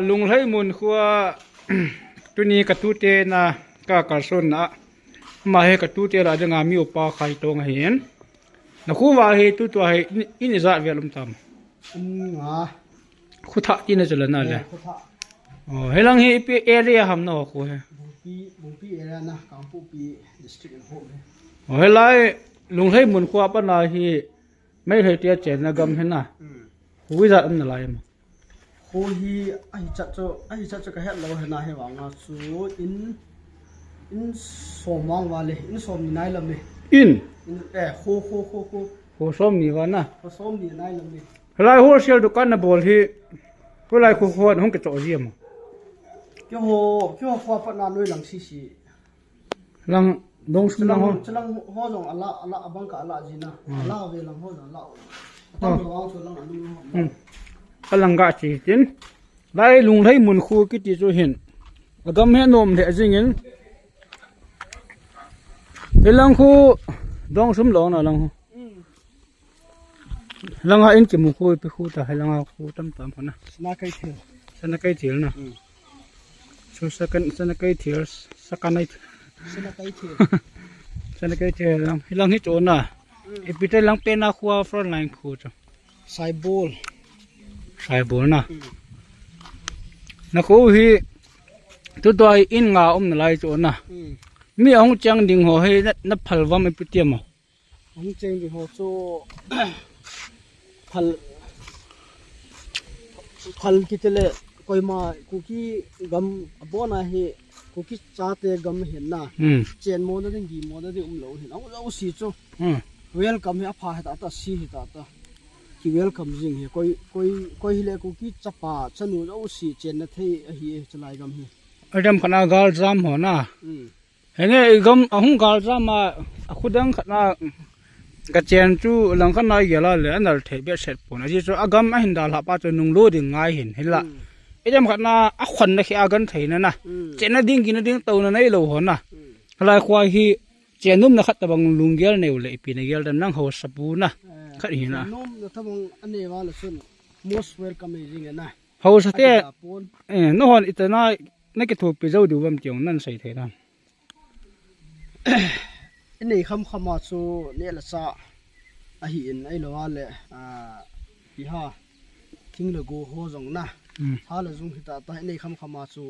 ลุงให้มุนคัวตัวนี้กระตุ้เตนะก็กระสุนนะมาให้กระตุ้เตละจะงามีอุปาใครตรงเห็นนะคู่ว่าให้ตัวให้อินจะเวลมทำคู่ทักอินจะเล่นนั่นแหละให้ลังให้ปีเอเรียทำนะคู่บุปีเอเรียนะกังปูปีดิสตริกโฮมให้ไล่ลุงให้มุนคัวปนายที่ไม่เคยเตี้ยเจนนะกำเห็นนะคู่จะอันอะไรมั้งโคฮีไอจัดจะก็เห็นเราเห็นนะเห็นว่าง่าสูอินสมองว่าเลยอินสมนี่นายลำเลยโคส้มนี่วะนะโคส้มนี่นายลำเลยไล่หัวเชียวดูกันนะบอลที่ก็ไล่คู่คนห้องกระจกเยี่ยมเกี่ยวฟ้าปนานด้วยหลังซีลังดงสุดลังจะลังหัวจงอัลลาบังกะอัลลาจีนะอัลลาเวลังหัวจงอัลลาตั้งระวังสุดลังอันนู้นกำลังกะจีจินไล่ลุงให้มุนคู่กิติจูเห็นแล้วก็แม่นมเดจิงินเฮลังคู่ดองสมหลงนะลังลังอินจิมุคู่ไปคู่แต่ให้ลังคู่ตั้มคนนะสนาไก่เถียนะสุดสนาไก่เถียสักกันไอสนาไก่เถียลังให้โจน่ะอีพิเตลังเป็นอาคู่ฟรอนไลน์คู่จ้ะไซบอลใช่บุญนะนักคู่ที่ตัวอินงานั่นไรโจนะมีองจังดิ่งหัวให้นับพัลว่าไม่พิเตียมั้งองจังดิ่งหัวโจพัลกิตเลคอยมาคุกี้กำบ่อนะเฮคุกี้จ้าเตะกำเห็นนะเจนโมนั่นกี่โมนั่นเหลวเห็นเอาสีโจเวลกำให้อภัยตาสีตาที่เวลคัมจริงเหรอคอยเล่กูคิดจะป่าฉันรู้ว่าสิเจนนั่นที่เฮียจะไล่กันเหรอไอ้ดำขนาดกาลจามหัวน่ะเห็นไงกำหุ่นกาลจามมาขุดังขนาดกระเจนจูหลังขนาดเยอะเลยอันนั้นเทปเสร็จปุ่นที่จู่กำไม่เห็นดาลาป้าจะนุ่งโลดิ่งง่ายเห็นละไอ้ดำขนาดขวัญนักขี้อากันเทนั่นนะเจนนั่นดิ้งกินนั่นดิ้งตัวนั่นไอ้โลหัวน่ะอะไรควายที่เจนนุ่มนะครับแต่บางลุงเกลเนี่ยเลยปีนี้เกลดันนั่งหัวสปูนะขัดหินะนุ่มแต่บางอันนี้ว่าละส่วน most welcome จริงๆนะหัวสเตะนู่นอิตาลีนั่นก็ถูกไปเจ้าดูว่ามันเจียงนั่นใส่เท่านั้นอันนี้คำมาสู่เนี่ยละซะอาหินไอ้ละว่าเลยพี่ฮะทิ้งเลยกูหัวจงนะถ้าละจงที่ตาแต่อันนี้คำมาสู่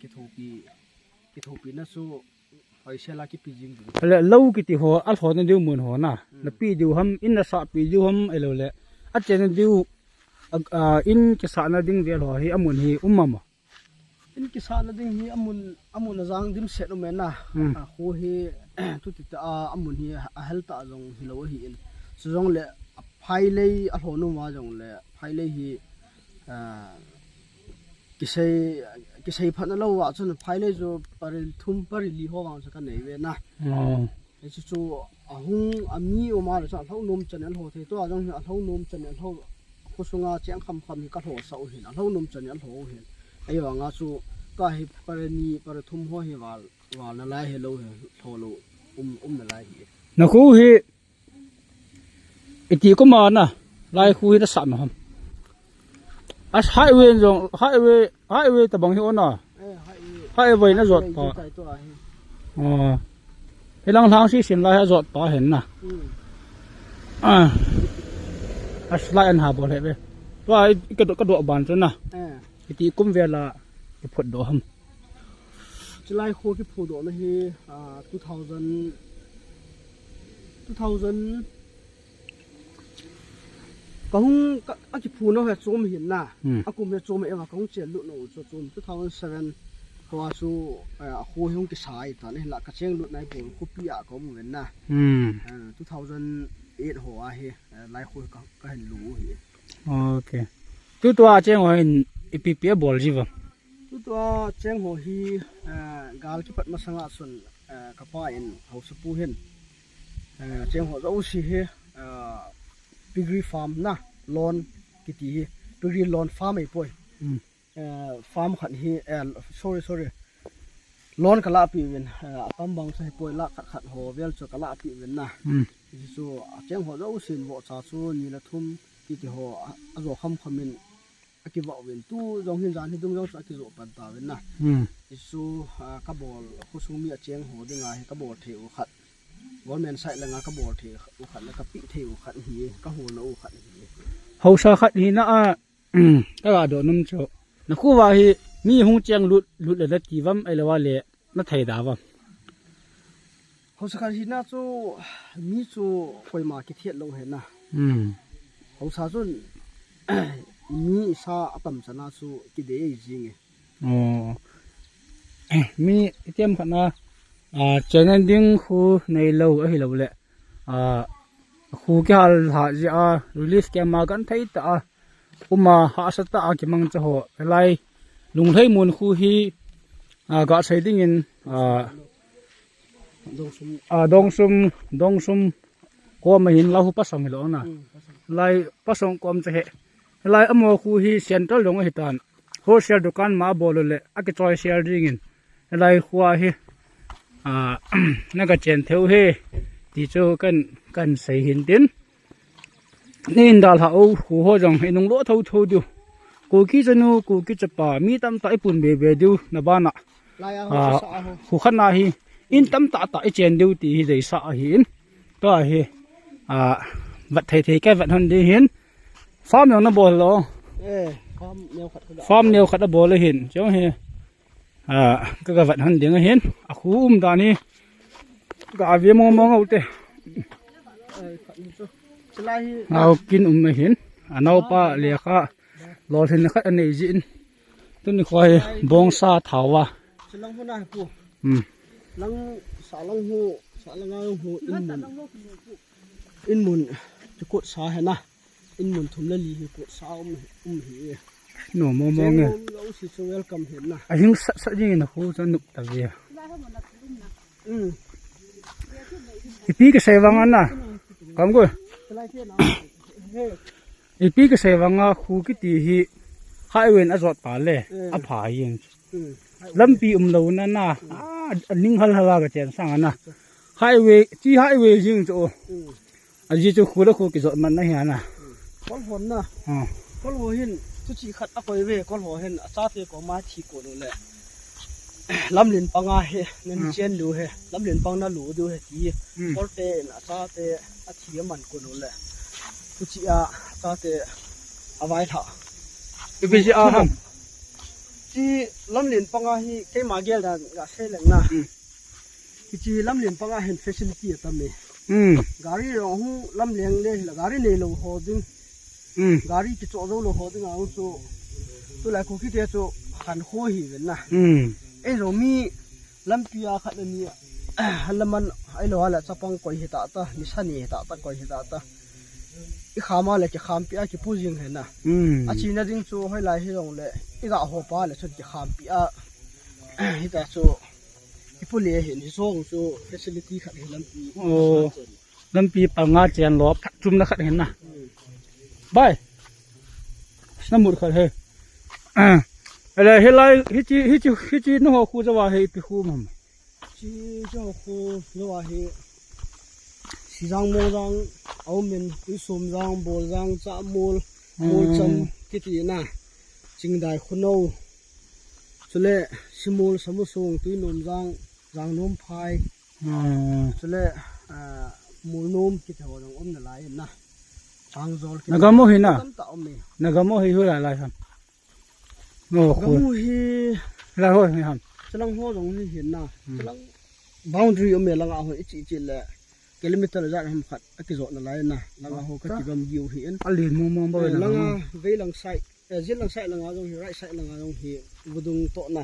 กิถูปีนั่นสู่ไอ้เชลากิปีจริงแล้วเล่ากิติหัวอัลหัวนั่นเดียวเหมือนหัวน่ะแล้วปีเดียวทำอินละซะปีเดียวทำไอ้เราเลยอัจเจนเดียวอินกิสานั่นดิ้งเดียวหัวให้อมุนให้มั่งอินกิสานั่นดิ้งให้อมุนจางดิ้มเสร็จแล้วมั้ยนะหัวให้ทุกทีอมุนให้เฮลต์จงฮิโลให้อินจงเลยไพ่เลยอัลหัวนุ่มว่าจงเลยไพ่เลยให้กิใช้พันธุ์เราว่าจนภายในजो पर थुम पर लिहो वांग से कने वे ना ऐसे जो अहुं अमी उमार सा थौ नोम चैनल हो थे तो आजं थौ नोम चैनल हो खुसुंगा चेंग खम खम का हो सौ हिन थौ नोम चैनल हो हिन ai वांगा जो का हे पर नी पर थुम हो हे वाल ना लाई हे लो हे थोलो ना लाई हे ना khu hi iti ko ma na lai khu hi da sa ma ham as highway ta bang hi ona highway na zot pa lang thang si sin lai ha zot pa hen na as lai an ha bol he be to ai ka do ban chu na ti kum vela ki phot do ham july kho ki phu do na hi 2000ก็คงอาจจะพูดว่าโจมเห็นนะอากูไม่โจมเองว่าก็คงเจอลุดหนูโจม2007เพราะว่าสู้คู่ห้องกิสายตอนนี้หลักกระเชียงลุดในปุ่มคู่ปีอะก็เหมือนนะ2008หัวเฮหลายคนก็เห็นรู้เฮโอเคตัวเจ้าหัวเห็นอีพีเปียบอลจีบตัวเจ้าหัวฮีกาลที่ปัดมาสังอาส่วนกระป๋าเอ็นเขาสปูเห็นเจ้าหัวเราสิเฮPiggery farm na lawn kiti piggery lawn farm ai poi farm khat hi sorry lawn kala pi wen tam bang sai poi la khat ho vel cho kala pi wen na so acheng ho zo sin wo cha chu ni la thum kiti ho azo kham khamin aki vợ viên tu dòng hiện gian thì đúng dòng aki rộ bàn ta viên na isu các bộ khu sung mi chén hồ đi ngay các bộ thiểu khát vốn men sai là ngay các bộ thiểu khát là các bị thiểu khát hi các hồ nó khát hi hậu sa khát hi na các bạn đồ nôm chỗ nó khu vào hi mi hung chang lụt là đất kỳ vâm ai làว่าlệ nó thầy đá vâm hậu sa khát hi na chỗ mi chỗ quay mà cái thiệt lâu hết na hậu sa chỗ mi sa tầm sa na chỗ cái đấy gì nghe mi tiêm khát na cho nên tiếng khu này lâu ở lâu lệ khu cái hal gì release cái mà gần thấy ta hạ sát ta cái mang cho họ lại lùng thấy muốn khu hi gõ xây tiếng in dong sum qua mà hin lau pas xong rồi na lại pas xong com cho hệ lại amo khu hi central dong hi tan wholesale dukan ma bol le cái choi share ding in lại khua hi nó cái chén theo he thì cho cần xây hiện tiến nên đào hậu khu ho rằng hệ nông lúa thâu điu cô kí cho nó cô kí chụp bà mi tâm tại bùn bề điu là ba nọ khu khăn na hi in tâm tại chén điu thì để sợ hiến đó hi vật thầy cái vật hơn đi hiến farm nó bò lo farm nhiều khát nó bò lên hiến chứ hi cái vật hơn tiếng hiến khu ta ni cả việc mong ngầu tê nào kinh mà hiến nào pa lìa khá lò thì nó khát anh này diễn tôi này coi bông sa thảo à lăng xả lăng hồ in mun cho cột sa hay na in mun thum lên lì cột sa hi nổ mong nghe anh sợ gì nó khu cho nụ tại vì ipi cái xe vàng anh à cảm ơn ipi cái xe vàng khu cái tì hi hai bên azot pa le áp phá yên lâm pi lâu na ninh hal hala cái chuyện sang anh à highway riêng chỗ anh chỉ cho khu đó khu cái giọt mặt này hả na con hồn na con hồn hin tôi chỉ khát áp về con hồn hin sát thì có má chỉ cổ rồi lâm liền băng à he nên chen lù he lâm liền băng na lù điều he tí con tê na sát tê chỉ mặn cổ rồi tôi chỉ sát tê vai thọ cái gì hả chỉ lâm liền băng à hi cái má gel là gà xe lạnh na chỉ lâm liền băng à hen facility ở tầm này gari rồi lâm liền đây là gari này lù hồ dưng gari cái chỗ đâu lù hồ dưng nào chỗ tôi lại có cái thế chỗ hàn khô hi vậy na ấy rồi mi lâm pia khát ni lâm man ấy lo là sapang coi hi ta nisani ta coi hi ta cái khama là cái kham pia cái puzing hay na chỉ na ding chỗ hay lại hi rồi lệ cái gạo hồ pa là cho cái kham pia hi ta chỗ cái pule hiện hi song chỗ facility khát lâm pi lâm pi pa nga chen lo chum na khát hen na bye nó một khát he là hiện lại hi chi nó khu cho vào hi pi khu mà chi cho khu nó vào hi si rang mo rang au men i som rang bol rang cha mol cham cái gì na ching dai khuno chule simol samusong tui nom rang nom phai chule mul nom cái thầu dong om na lai na chang zol cái nagamo hi na nagamo hi hu lại ham no khu hi la ho hi ham chalang ho dong hi hin na chalang boundary om me langa ho chi le kilometer za ham khat aki zo na lai na langa ho ka tigam yu hi en alin mo ba langa ve lang sai zin lang sai langa dong hi right sai langa dong hi budung to na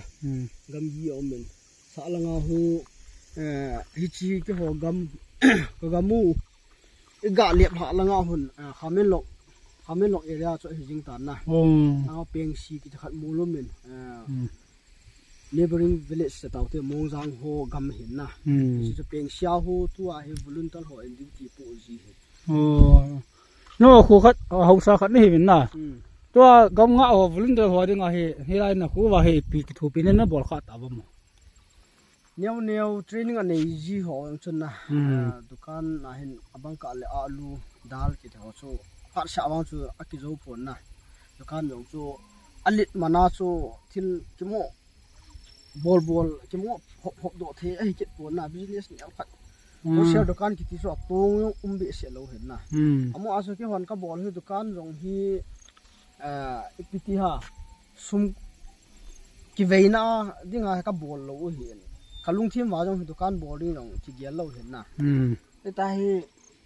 gam yi om men sa langa ho hi chi ke ho gam ko gamu ga lep ha langa hun khamen lok area cho hi jing tan na peng si ki khat mu lo men neighboring village se tawte mongjang ho gam hin na si peng sia ho tu a he volunteer ho ending ti pu ji no khu khat hausa khat ni hin na to gam nga ho volunteer ho ding a he lai na khu wa he pi ki thu pi ne na bol kha ta ba mo neo training ane ji ho chun na dukan na hin abang ka le alu dal ki tho chu khat sha wang chu aki zo pon na dukan jong chu alit mana chu thil kimo bol kimo hop do the ai chit pon na business ni khat ko share dukan ki ti so tong umbi se lo hen na amo aso ki hon ka bol hi dukan jong hi ipiti ha sum ki veina dinga ka bol lo hi kalung thim wa jong dukan bol ri jong ki gel lo hen na ta hi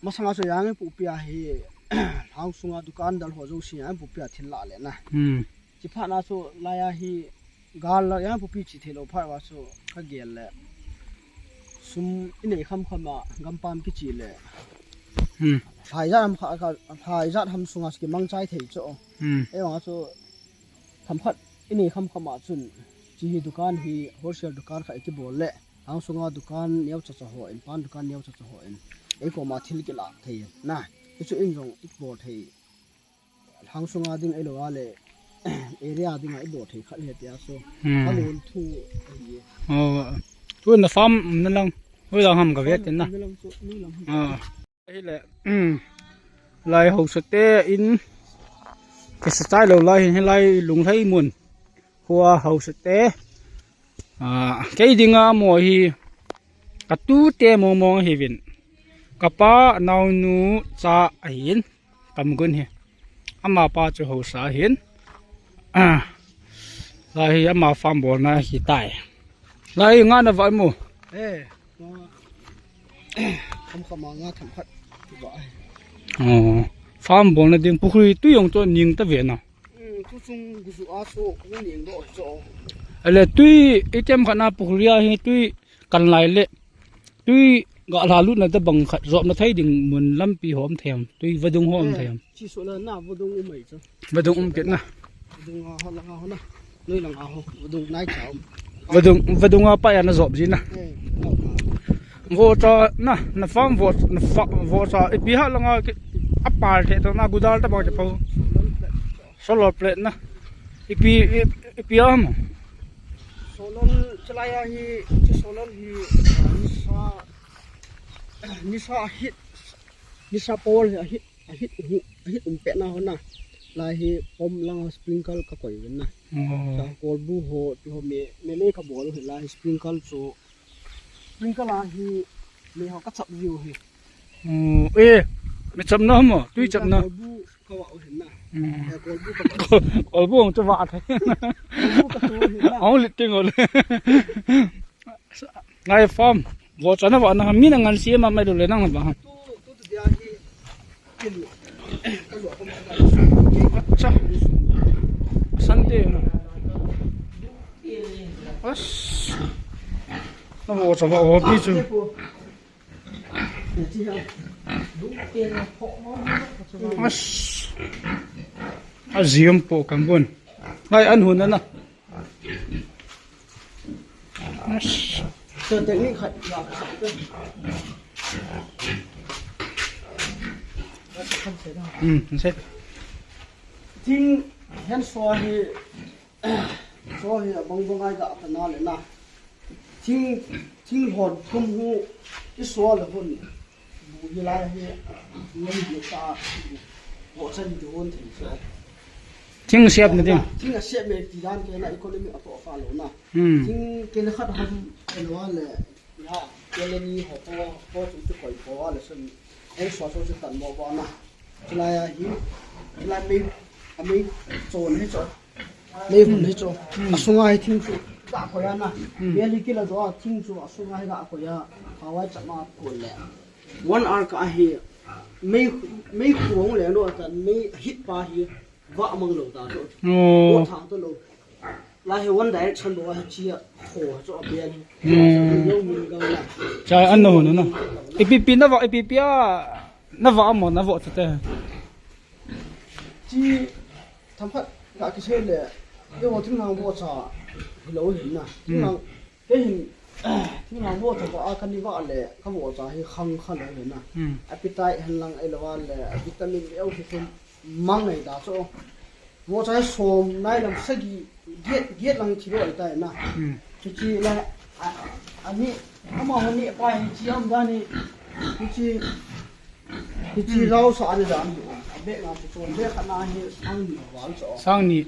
masanga so yang pu pia hi hang sunga dukan dal ho jo si ang pu pia thil la le na chi pha na so la ya hi gal la yang pu pi chi thelo pha wa so ka gel le sum ine kham khama gam pam ki chi le phai ja ham phai ja ham sunga ski mang chai thei cho e wa so tham phat ine kham khama chun chi hi dukan hi wholesale dukan kha ki bol le hang sunga dukan neu cha cha ho in pan dukan neu cha cha ho in e ko ma thil ki la thei na chu in jong ik bo thei hang sunga ding e lo wa le area ding ai bo thei khat he tia so alon thu tu na farm na lang hoi lang ham ka vet na ai le lai ho sate in cái style lo lai lung thai mun hua ho sate cái dinga mo hi ka tu te mo hi vin kapa nau nu cha ain kam gun hi ama pa chu ho sa hin lai ama farm bol na hi tai lai nga na vai mu kham khama nga tham phat wa farm bol na ding pukhri tu yong to ning ta ve na tu chung gu su a so ku ning do cho ale tui item khana pukhria hi tui kan lai le tui ga la lu na ta bang khat zo na thai ding mun lam pi hom them tui vadung hom them chi so la na vodung u mai cho vadung ket na vodung ho la ho na noi lang ho vodung nai chao vadung pa ya na zob ji na vô cho na farm vô cho ipi ha langa apar the to na gudal ta ba po solar plate na ipi am solar chalaya hi solar hi nisa hit pol hit pe na ho na la hi pom lang sprinkle ka koi wen na ta kol bu ho ti ho me le ka bol hi la sprinkle so sprinkle hi me ho ka chap view hi me chap na mo tui chap na bu ka wa hin na kol bu ong cha wa thai bu ka tu hi na ong lit ting ol ngai farm vô cho nó vào nó mi nang ngan si ma mai do le nang ba tu dia hi kin ka zo ko cha sante na as nó vô cho vào pi chu as azium po kambon ngai an hun na as từ technique khẩn là không sẽ thinh hen xoa thì bông bông ai gặp phải nói là thinh hồn thum hu cái xoa là hồn bù như lai thì nên điều ta họ chân điều hồn thì sao thing xếp nữa thing là xếp về thì đan cái này economy ở pha lỗ na thing cái nó khát hâm cái nó là ya cái này đi họ chúng tôi coi có là xem em xóa số tận một bọn na cho lại mình trộn hết rồi lấy hồn hết rồi xuống ai thing chú đã coi na bây giờ cái là đó thing chú xuống ai đã coi ya hawai chậm mà coi lẹ one hour cả hi mấy khuống lẹ đó tận mấy hit pa hi vợ mong lẩu ta rồi một tháng tôi lẩu là hiệu one direction đó là chia khổ cho bên nhiều mình gần là trái ăn đồ nữa nè ipi nó vợ ipi nó vợ mà nó vợ thật chi thằng phát cả cái xe này yêu một thứ nào mua trà lẩu hình nè thứ nào cái hình thứ nào mua thằng vợ cái đi vợ này các bộ trà hay khăng khăng này nè appetite hành lang ấy là vitamin yêu thì không mang này đã cho vô trái xồm này làm sao giết làm chỉ rồi tại na chỉ là anh mà hôm nay phải chỉ ông ra này chỉ rau sả này làm bé nào thì chọn bé khả năng hi sang nhiều vào chỗ sang ni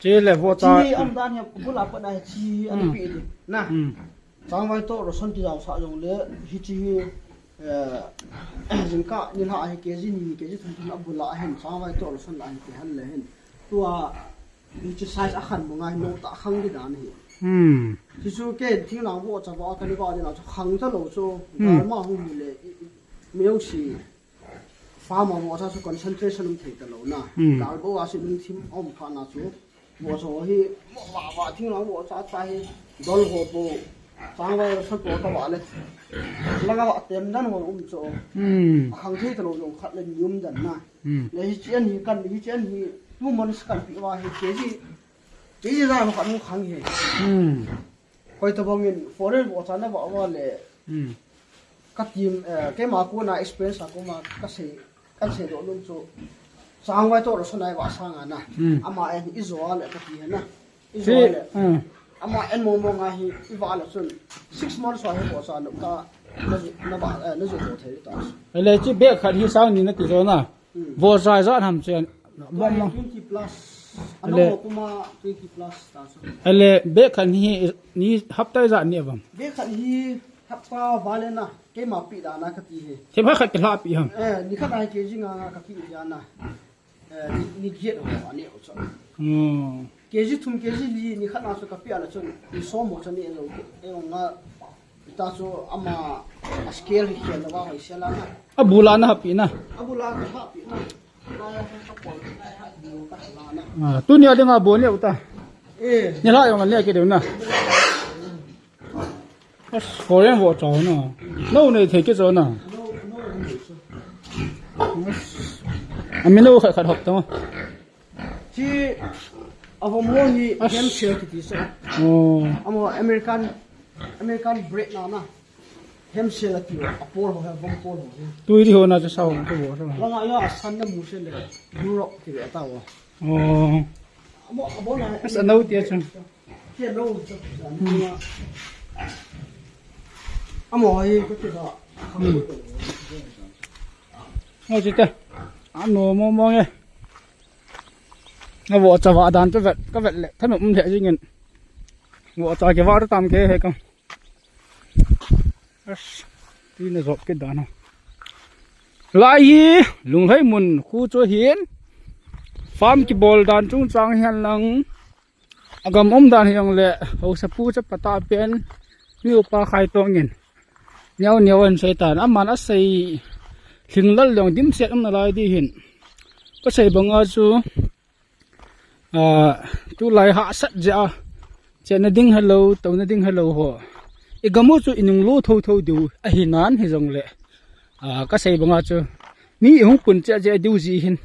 chế là vô ta chi anh ta nhập bút là bữa này chi anh bị đi nè sang vai to rồi xuân thì giàu sợ dùng lẽ hi chi dừng cả nhìn họ hay cái gì thông tin nó bút lại hen sang vai to rồi xuân lại cái hắn lên tua đi chơi size khăn một ngày nô tạ khăng đi đàn hi thì số cái thiên lang vô cho vào cái này nó khăng cho lâu số mà không bị lệ miêu xì pha mà vô cho concentration thì cái lâu na cả bộ à xin team ông pha na số vô cho hi và thiên lang vô cho trái đôi hồ bộ sang vào sắp bộ các bạn đấy là các bạn tìm ra một chỗ khăng thì cái lâu dùng khát lên nhum dần na lấy chuyện gì cần lấy chuyện gì nhưng mà nó cần bị vào cái gì ra mà không khăng gì coi tao bao nhiêu foreign bộ cho nó bảoว่าเลยcác team cái mà cô na experience của mà các sĩ độ luôn số sang vai tôi là số này vào sang à na ama anh Israel là cái gì na Israel ama anh mua ngay Israel là số 6 months rồi bộ sao nó bảo nó dùng bộ thế đó lấy chỉ biết khát hi sang ni nó tí rồi na vô sai rất ham chuyện mong 20 plus anh nói cũng mà 20 plus đó lấy biết khát hi ni hấp tay ra ni vậy biết khát hi hấp pa vale na cái mà bị đàn na cái gì thế phải khát cái lạ bị hả ni khát ai cái gì ngang cái gì vậy na ni giết họ anh ấy cho cái gì thùng cái gì li ni khát nào số cái bị là cho ni số một cho ni rồi em nga ta số ama scale hi là vào hi sẽ là na abula na happy na abula ha bị na tu nia denga bon le uta ni la yong le ke de na foreign wo chao na no ne the ke zo na amino kha kha hop to chi avo mo ni game share ki so amo American break na hem share la ti apol ho bom pol ho tu ri ho na cha sao ko bo sa la nga ya san na mu se le Europe ti ta wa amo na sa no ti cha ti no amo ai ko ti da no chi ta ano mo mo nge na wo cha wa dan to vet ka vet le thanum the ji ngin wo cha ke wa ta tam ke he kam tuy là rộp cái đó nào lại lùng thấy mùn khu cho hiến farm cái bol đàn trung trang hiền lăng agam đàn hiền lệ hậu sapu chấp pata pen nhiều pa khai to nghìn nhiều anh xây tàn aman á xây hình lal lòng dim set âm lại đi hiền có xây bằng chú chú lại hạ sắt ja trên nó đinh hello tàu nó đinh hello ho igamo chu inung lo tho tho du a hinan hi jong le ka sei banga chu ni hung kun cha je du ji hin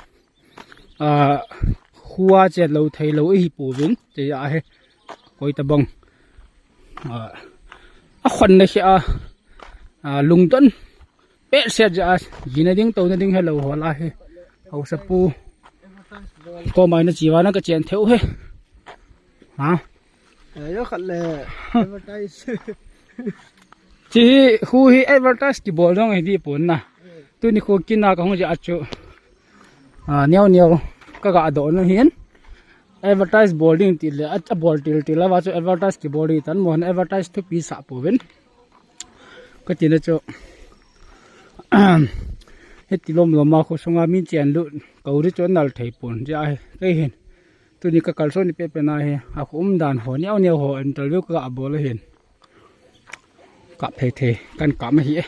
huwa che lo thei lo hi pu win che ya he koi ta bang a khon na sha lungton pe se ja gina ding to na ding hello ho la he au sa pu ko mai na chiwa na ka chen theu he ha yo khat le advertise chỉ khu hi advertise cái bộ rong này đi bốn na tôi đi khu kia nào cũng có chỗ nhiều các gã đó nó hiến advertise boarding thì là board thì là vào chỗ advertise cái boarding tận muốn advertise thu phí sạp bộ bên cái tiền chỗ hết tí lom mà khu sông mình chèn luôn cầu đi chỗ nào thấy bốn chứ ai cái hiến tôi đi các câu số này pe này cũng đàn hồ nhiều hồ interview các gã bộ là hiến cặp thề can cặp mà hiến